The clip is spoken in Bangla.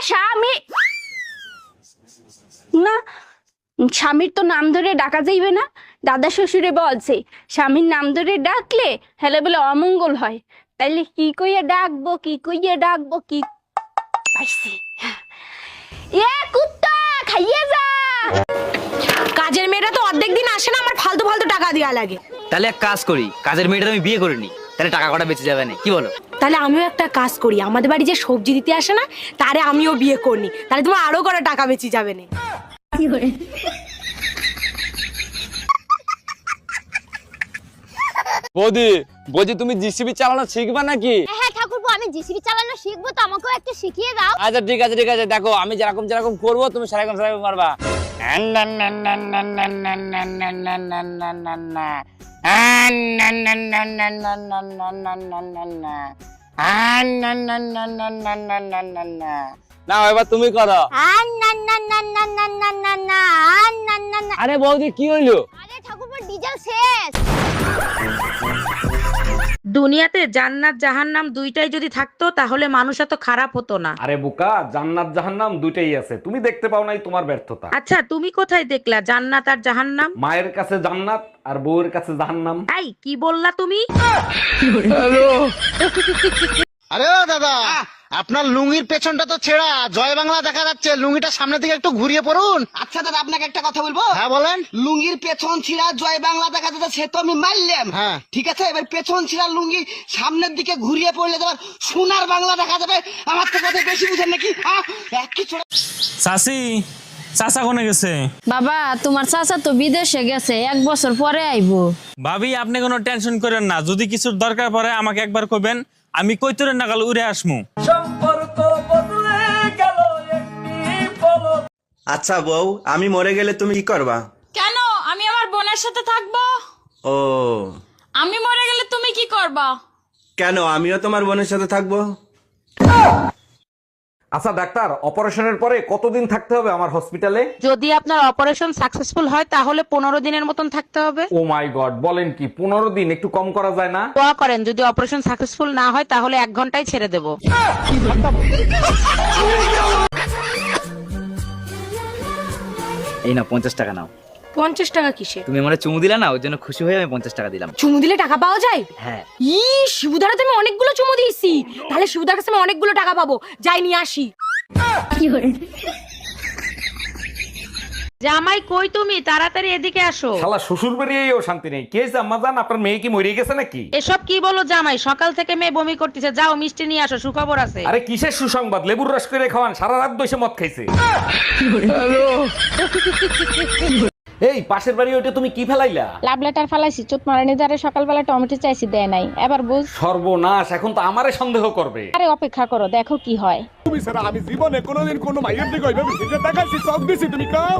স্বামী না, স্বামীর তো নাম ধরে ডাকা যাইবে না। দাদা শ্বশুরে বলছে স্বামীর নাম ধরে ডাকলে হেলে বলে অমঙ্গল হয়। তাইলে কি কইয়া ডাকবো, কি কইয়া ডাকবো, কি পাইছি। এ কুত্তা খাইয়ে যা। কাজের মেয়েটা তো অর্ধেক দিন আসে না, আমার ফালতু ফালতু টাকা দেওয়া লাগে। তাহলে এক কাজ করি, কাজের মেয়েটা আমি বিয়ে করিনি, তাহলে টাকা কটা বেঁচে যাবে না, কি বলো? তাহলে আমিও একটা কাজ করি, আমাদের বাড়ি যে সবজি দিতে আসে না, তারে আমিও বিয়ে করিনি, তাহলে তোমার আরো করে টাকা বেঁচে যাবে না। বৌদি বলছি তুমি জিসিবি চালানো শিখবা নাকি? হ্যাঁ ঠাকুরপো, আমি জিসিবি চালানো শিখবো, তো আমাকেও একটু শিখিয়ে দাও। আচ্ছা ঠিক আছে দেখো আমি যেরকম যেরকম করবো তুমি সেরকম সেরকম করবা। না এবার তুমি করো। আরে বৌদি কি হইলো? আরে ঠাকুরপো ডিজেল শেষ। দুনিয়াতে জান্নাত জাহান্নাম দুইটাই যদি থাকতো তাহলে মানুষ এত খারাপ হতো না। আরে বোকা, জান্নাত জাহান্নাম দুইটাই আছে, তুমি দেখতে পাও নাই, তোমার ব্যর্থতা। আচ্ছা তুমি কোথায় দেখলা জান্নাত আর জাহান্নাম? মায়ের কাছে জান্নাত আর বউয়ের কাছে জাহান্নাম। এই কি বললা তুমি? আরে ও দাদা, আপনার লুঙ্গির পেছনটা তো ছেঁড়া, জয় বাংলা দেখা যাচ্ছে, লুঙ্গিটা সামনে থেকে একটু ঘুরিয়ে পড়ুন। আচ্ছা দাদা, আপনাকে একটা কথা বলবো। হ্যাঁ বলেন। লুঙ্গির পেছন ছিঁড়া জয় বাংলা দেখা যাচ্ছে, সে তো আমি মারলাম। হ্যাঁ ঠিক আছে, এবার পেছন ছিঁড়া লুঙ্গি সামনের দিকে ঘুরিয়ে পড়লে তোমার সোনার বাংলা দেখা যাবে। আমার তো কথা বেশি বুঝেন নাকি? একই ছোড়া। চাচি, চাচা কোনে গেছে? বাবা, তোমার চাচা তো বিদেশে গেছে, 1 বছর পরে আইবো। ভাবি আপনি কোনো টেনশন করেন না, যদি কিছুর দরকার পড়ে আমাকে একবার কইবেন, আমি কইতরে নাগাল উড়ে আসমু। আচ্ছা বউ, আমি মরে গেলে তুমি কি করবা? কেন? আমি আমার বোনের সাথে থাকবো। ও, আমি মরে গেলে তুমি কি করবা? কেন, আমিও তোমার বোনের সাথে থাকবো। আচ্ছা ডাক্তার, অপারেশনের পরে কতদিন থাকতে হবে আমার হসপিটালে? যদি আপনার অপারেশন সাকসেসফুল হয় তাহলে 15 দিনের মতন থাকতে হবে। ও মাই গড, বলেন কি? 15 দিন? একটু কম করা যায় না? দোয়া করেন যদি অপারেশন সাকসেসফুল না হয় তাহলে 1 ঘন্টায় ছেড়ে দেব। এই না 50 টাকা নাও। 50 টাকা কিসে? তুমি আমার চুমু দিলা না, ওর জন্য খুশি হয়ে আমি 50 টাকা দিলাম। চুমু দিলে টাকা পাওয়া যায়? হ্যাঁ। শিবুদার তো আমি অনেকগুলো চুমু দিয়েছি, তাহলে শিবুদার কাছে আমি অনেকগুলো টাকা পাবো, যাই নিয়ে আসি। জামাই কই তুমি? তাড়াতাড়ি এদিকে আসো। শালা শ্বশুর বাড়িয়েও শান্তি নেই। কে জাম্মা জান, আপনার মেয়ে কি মরে গেছে নাকি? এসব কি বলো জামাই? সকাল থেকে মেয়ে বমি করতেছে, যাও মিষ্টি নিয়ে আসো, সুখবর আছে। আরে কিসের সুসংবাদ? লেবুর রস করে খাওয়ান, সারা রাত বসে মদ খাইছে। এই পাশের বাড়ি ওইটা তুমি কি ফেলাইলা? লাভ লেটার ফালাইছি, চোট মারানি দ্বারে সকালবেলা টমেটো চাইছি, দেয় নাই, এবার বুঝ। সর্বনাশ, এখন তো আমারে সন্দেহ করবে। আরে অপেক্ষা করো, দেখো কি হয়। তুমি স্যার, আমি জীবনে কোনোদিন কোনো মাইয়ের দিকে ওইভাবে ফিরে তাকাইছি, চোখ দিছি, তুমি কাও।